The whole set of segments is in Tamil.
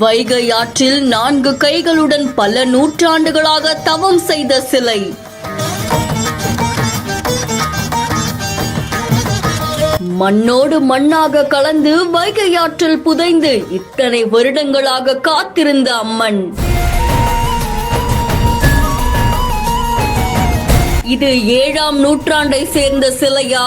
வைகை ஆற்றில் 4 கைகளுடன் பல நூற்றாண்டுகளாக தவம் செய்த சிலை. மண்ணோடு மண்ணாக கலந்து வைகை ஆற்றில் புதைந்து இத்தனை வருடங்களாக காத்திருந்த அம்மன். இது 7ஆம் நூற்றாண்டை சேர்ந்த சிலையா?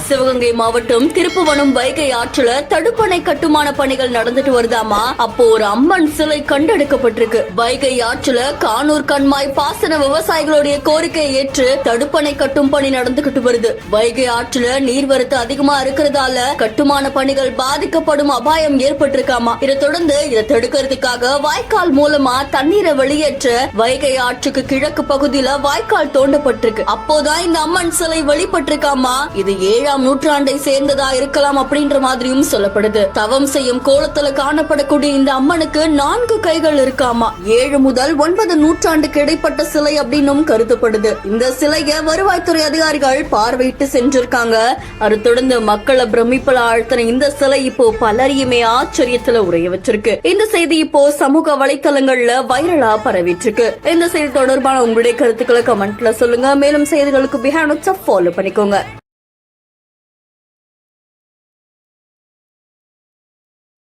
சிவகங்கை மாவட்டம் திருப்புவனம் வைகை ஆற்றுல தடுப்பணை கட்டுமான பணிகள் நடந்துட்டு வருதாமா. அப்போ ஒரு அம்மன் சிலை கண்டெடுக்கப்பட்டிருக்கு. வைகை ஆற்றுல கானூர் கண்மாய் பாசன விவசாயிகளுடைய கோரிக்கையை ஏற்று தடுப்பணை கட்டும் பணி நடந்துகிட்டு வருது. வைகை ஆற்றுல நீர்வரத்து அதிகமா இருக்கிறதால கட்டுமான பணிகள் பாதிக்கப்படும் அபாயம் ஏற்பட்டிருக்காமா. இதை தொடர்ந்து இதை தடுக்கிறதுக்காக வாய்க்கால் மூலமா தண்ணீரை வெளியேற்ற வைகை ஆற்றுக்கு கிழக்கு பகுதியில வாய்க்கால் தோண்டப்பட்டிருக்கு. அப்போதான் இந்த அம்மன் சிலை வெளிப்பட்டிருக்காமா. இது 7ஆம் நூற்றாண்டை சேர்ந்ததா இருக்கலாம் அப்படின்ற மாதிரியும் சொல்லப்படுது. தவம் செய்யும் கோலத்துல காணப்படக்கூடிய இந்த அம்மனுக்கு 4 கைகள் இருக்காமா. 7 முதல் 9 நூற்றாண்டுக்கு இடைப்பட்ட சிலை அப்படின்னும் கருதப்படுது. இந்த சிலையை வருவாய்த்துறை அதிகாரிகள் பார்வையிட்டு சென்றிருக்காங்க. அதை தொடர்ந்து மக்களை பிரமிப்பல ஆழ்த்தின இந்த சிலை இப்போ பலரையுமே ஆச்சரியத்துல உரைய வச்சிருக்கு. இந்த செய்தி இப்போ சமூக வலைத்தளங்கள்ல வைரலா பரவிட்டு இருக்கு. இந்த செய்தி தொடர்பான உங்களுடைய கருத்துக்களை கமெண்ட்ல சொல்லுங்க. மேலும் செய்திகளுக்கு பிஹைண்ட் ஃபாலோ பண்ணிக்கோங்க.